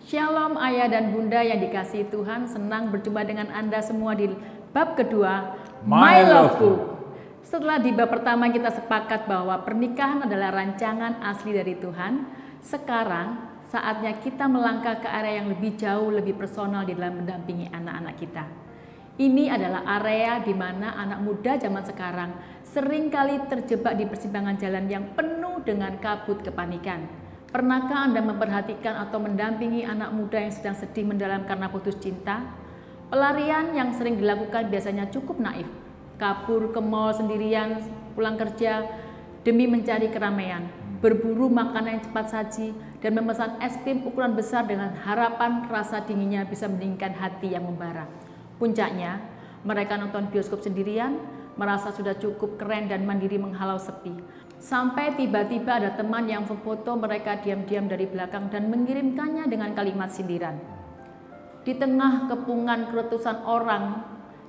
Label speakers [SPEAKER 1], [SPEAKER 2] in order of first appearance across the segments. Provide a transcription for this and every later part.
[SPEAKER 1] Shalom ayah dan bunda yang dikasihi Tuhan, senang berjumpa dengan Anda semua di bab kedua, My Love Book. Setelah di bab pertama kita sepakat bahwa pernikahan adalah rancangan asli dari Tuhan, sekarang saatnya kita melangkah ke area yang lebih jauh, lebih personal di dalam mendampingi anak-anak kita. Ini adalah area di mana anak muda zaman sekarang seringkali terjebak di persimpangan jalan yang penuh dengan kabut kepanikan. Pernahkah Anda memperhatikan atau mendampingi anak muda yang sedang sedih mendalam karena putus cinta? Pelarian yang sering dilakukan biasanya cukup naif. Kabur ke mall sendirian pulang kerja demi mencari keramaian, berburu makanan yang cepat saji, dan memesan es krim ukuran besar dengan harapan rasa dinginnya bisa mendinginkan hati yang membara. Puncaknya, mereka nonton bioskop sendirian, merasa sudah cukup keren dan mandiri menghalau sepi. Sampai tiba-tiba ada teman yang memfoto mereka diam-diam dari belakang dan mengirimkannya dengan kalimat sindiran. Di tengah kepungan keratusan orang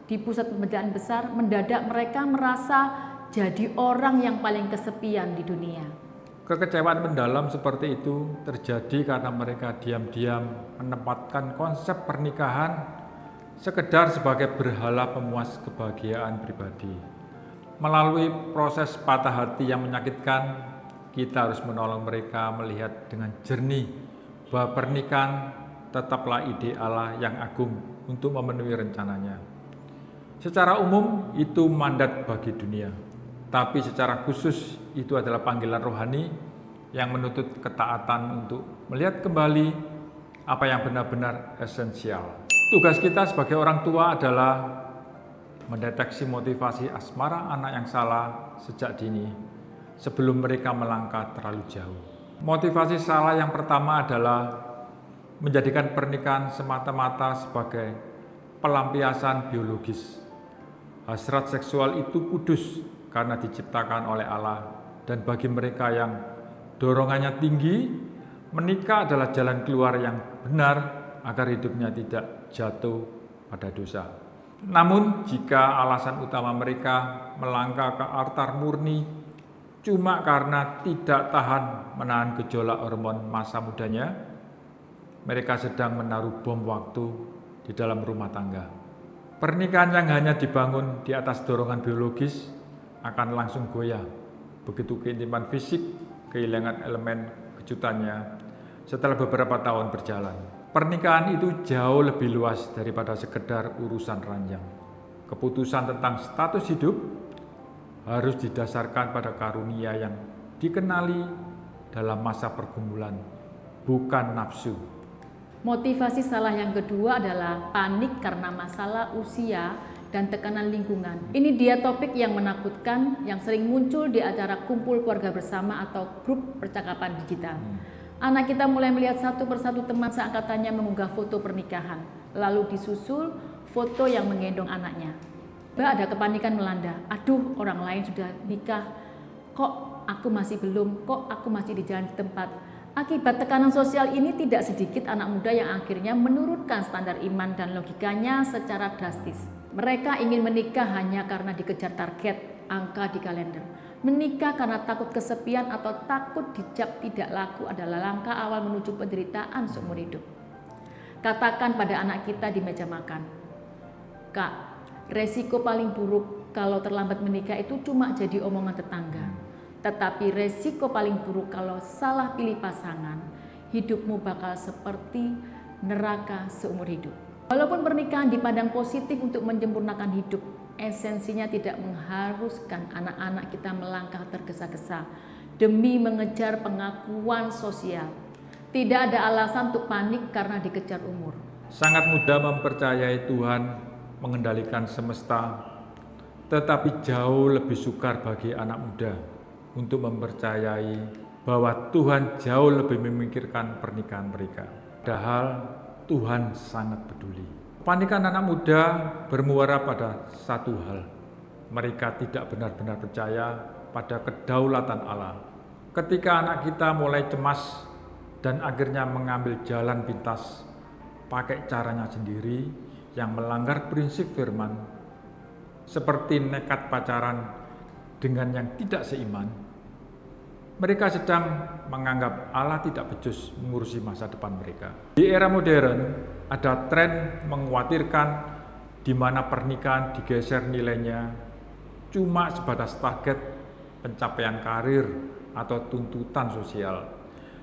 [SPEAKER 1] di pusat perbelanjaan besar, mendadak mereka merasa jadi orang yang paling kesepian di dunia.
[SPEAKER 2] Kekecewaan mendalam seperti itu terjadi karena mereka diam-diam menempatkan konsep pernikahan sekedar sebagai berhala pemuas kebahagiaan pribadi. Melalui proses patah hati yang menyakitkan, kita harus menolong mereka melihat dengan jernih bahwa pernikahan tetaplah ide Allah yang agung untuk memenuhi rencananya. Secara umum itu mandat bagi dunia, tapi secara khusus itu adalah panggilan rohani yang menuntut ketaatan untuk melihat kembali apa yang benar-benar esensial. Tugas kita sebagai orang tua adalah mendeteksi motivasi asmara anak yang salah sejak dini sebelum mereka melangkah terlalu jauh. Motivasi salah yang pertama adalah menjadikan pernikahan semata-mata sebagai pelampiasan biologis. Hasrat seksual itu kudus karena diciptakan oleh Allah, dan bagi mereka yang dorongannya tinggi, menikah adalah jalan keluar yang benar agar hidupnya tidak jatuh pada dosa. Namun jika alasan utama mereka melangkah ke altar murni cuma karena tidak tahan menahan gejolak hormon masa mudanya, mereka sedang menaruh bom waktu di dalam rumah tangga. Pernikahan yang hanya dibangun di atas dorongan biologis akan langsung goyah begitu keintiman fisik kehilangan elemen kejutannya setelah beberapa tahun berjalan. Pernikahan itu jauh lebih luas daripada sekedar urusan ranjang. Keputusan tentang status hidup harus didasarkan pada karunia yang dikenali dalam masa pergumulan, bukan nafsu.
[SPEAKER 1] Motivasi salah yang kedua adalah panik karena masalah usia dan tekanan lingkungan. Ini dia topik yang menakutkan yang sering muncul di acara kumpul keluarga bersama atau grup percakapan digital. Anak kita mulai melihat satu persatu teman seangkatannya mengunggah foto pernikahan, lalu disusul foto yang menggendong anaknya. Ada kepanikan melanda, aduh orang lain sudah nikah, kok aku masih belum, kok aku masih di jalan di tempat. Akibat tekanan sosial ini tidak sedikit anak muda yang akhirnya menurunkan standar iman dan logikanya secara drastis. Mereka ingin menikah hanya karena dikejar target, angka di kalender. Menikah karena takut kesepian atau takut dicap tidak laku adalah langkah awal menuju penderitaan seumur hidup. Katakan pada anak kita di meja makan, Kak, resiko paling buruk kalau terlambat menikah itu cuma jadi omongan tetangga. Tetapi resiko paling buruk kalau salah pilih pasangan, hidupmu bakal seperti neraka seumur hidup. Walaupun pernikahan dipandang positif untuk menyempurnakan hidup, esensinya tidak mengharuskan anak-anak kita melangkah tergesa-gesa demi mengejar pengakuan sosial. Tidak ada alasan untuk panik karena dikejar umur.
[SPEAKER 2] Sangat mudah mempercayai Tuhan mengendalikan semesta, tetapi jauh lebih sukar bagi anak muda untuk mempercayai bahwa Tuhan jauh lebih memikirkan pernikahan mereka. Padahal Tuhan sangat peduli. Kepanikan anak muda bermuara pada satu hal. Mereka tidak benar-benar percaya pada kedaulatan Allah. Ketika anak kita mulai cemas dan akhirnya mengambil jalan pintas, pakai caranya sendiri yang melanggar prinsip firman, seperti nekat pacaran dengan yang tidak seiman, Mereka sedang menganggap Allah tidak becus mengurusi masa depan mereka. Di era modern, ada tren mengkhawatirkan di mana pernikahan digeser nilainya cuma sebatas target pencapaian karir atau tuntutan sosial,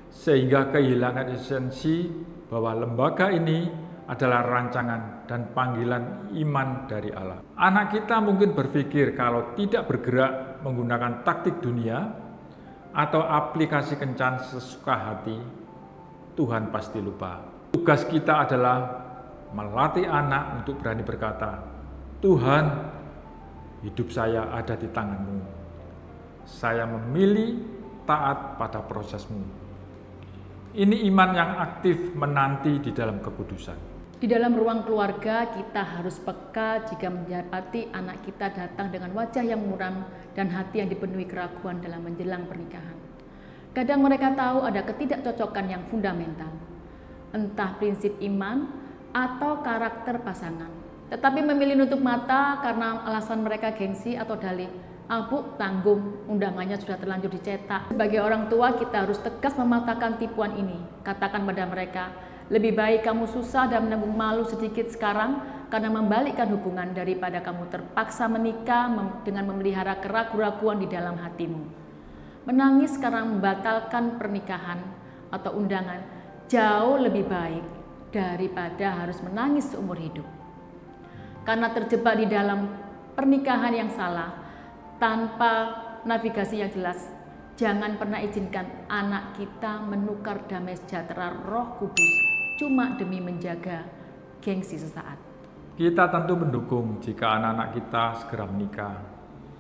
[SPEAKER 2] sehingga kehilangan esensi bahwa lembaga ini adalah rancangan dan panggilan iman dari Allah. Anak kita mungkin berpikir kalau tidak bergerak menggunakan taktik dunia atau aplikasi kencan sesuka hati, Tuhan pasti lupa. Tugas kita adalah melatih anak untuk berani berkata, Tuhan, hidup saya ada di tangan-Mu. Saya memilih taat pada prosesmu. Ini iman yang aktif menanti di dalam kekudusan.
[SPEAKER 1] Di dalam ruang keluarga, kita harus peka jika mendapati anak kita datang dengan wajah yang muram dan hati yang dipenuhi keraguan dalam menjelang pernikahan. Kadang mereka tahu ada ketidakcocokan yang fundamental, entah prinsip iman atau karakter pasangan. Tetapi memilih nutup mata karena alasan mereka gengsi atau dalih, Bu, tanggung, undangannya sudah terlanjur dicetak. Sebagai orang tua, kita harus tegas mematahkan tipuan ini. Katakan pada mereka, lebih baik kamu susah dan menanggung malu sedikit sekarang karena membalikkan hubungan daripada kamu terpaksa menikah dengan memelihara keraguan di dalam hatimu. Menangis karena membatalkan pernikahan atau undangan jauh lebih baik daripada harus menangis seumur hidup. Karena terjebak di dalam pernikahan yang salah tanpa navigasi yang jelas, jangan pernah izinkan anak kita menukar damai sejahtera Roh Kudus cuma demi menjaga gengsi sesaat.
[SPEAKER 2] Kita tentu mendukung jika anak-anak kita segera menikah,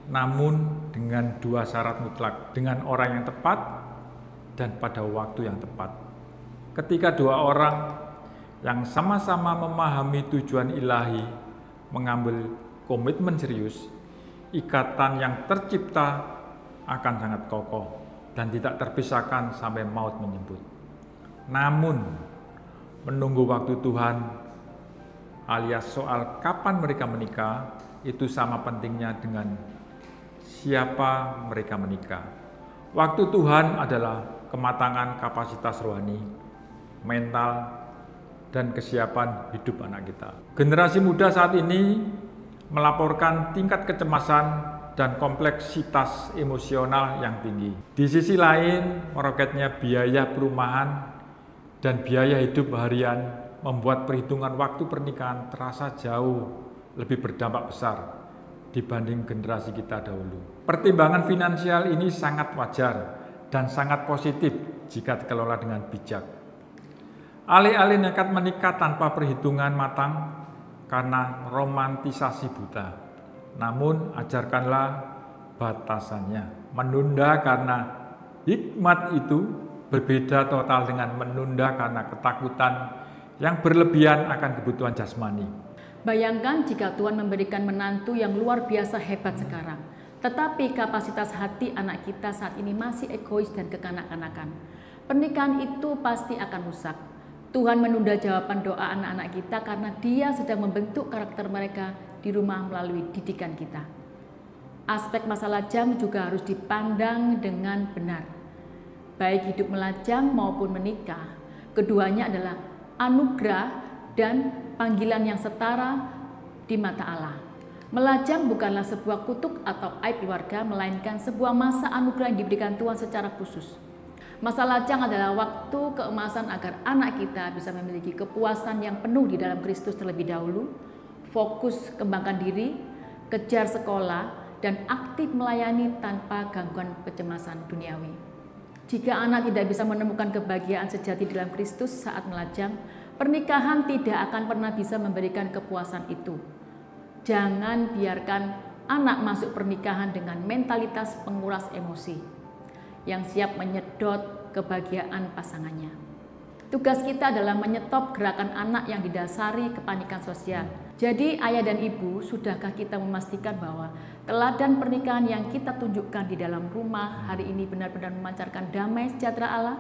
[SPEAKER 2] namun dengan dua syarat mutlak, dengan orang yang tepat dan pada waktu yang tepat. Ketika dua orang yang sama-sama memahami tujuan ilahi mengambil komitmen serius, ikatan yang tercipta akan sangat kokoh dan tidak terpisahkan sampai maut menjemput. Namun, menunggu waktu Tuhan alias soal kapan mereka menikah itu sama pentingnya dengan siapa mereka menikah. Waktu Tuhan adalah kematangan kapasitas rohani, mental, dan kesiapan hidup anak kita. Generasi muda saat ini melaporkan tingkat kecemasan dan kompleksitas emosional yang tinggi. Di sisi lain, meroketnya biaya perumahan dan biaya hidup harian membuat perhitungan waktu pernikahan terasa jauh lebih berdampak besar dibanding generasi kita dahulu. Pertimbangan finansial ini sangat wajar dan sangat positif jika dikelola dengan bijak. Alih-alih nekat menikah tanpa perhitungan matang karena romantisasi buta, namun ajarkanlah batasannya. Menunda karena hikmat itu berbeda total dengan menunda karena ketakutan yang berlebihan akan kebutuhan jasmani.
[SPEAKER 1] Bayangkan jika Tuhan memberikan menantu yang luar biasa hebat sekarang, tetapi kapasitas hati anak kita saat ini masih egois dan kekanak-kanakan. Pernikahan itu pasti akan rusak. Tuhan menunda jawaban doa anak-anak kita karena Dia sedang membentuk karakter mereka di rumah melalui didikan kita. Aspek masa lajang juga harus dipandang dengan benar. Baik hidup melajang maupun menikah, keduanya adalah anugerah dan panggilan yang setara di mata Allah. Melajang bukanlah sebuah kutuk atau aib keluarga, melainkan sebuah masa anugerah yang diberikan Tuhan secara khusus. Masa lajang adalah waktu keemasan agar anak kita bisa memiliki kepuasan yang penuh di dalam Kristus terlebih dahulu, fokus kembangkan diri, kejar sekolah, dan aktif melayani tanpa gangguan kecemasan duniawi. Jika anak tidak bisa menemukan kebahagiaan sejati dalam Kristus saat melajang, pernikahan tidak akan pernah bisa memberikan kepuasan itu. Jangan biarkan anak masuk pernikahan dengan mentalitas penguras emosi yang siap menyedot kebahagiaan pasangannya. Tugas kita adalah menyetop gerakan anak yang didasari kepanikan sosial. Jadi ayah dan ibu, sudahkah kita memastikan bahwa teladan pernikahan yang kita tunjukkan di dalam rumah hari ini benar-benar memancarkan damai sejahtera Allah?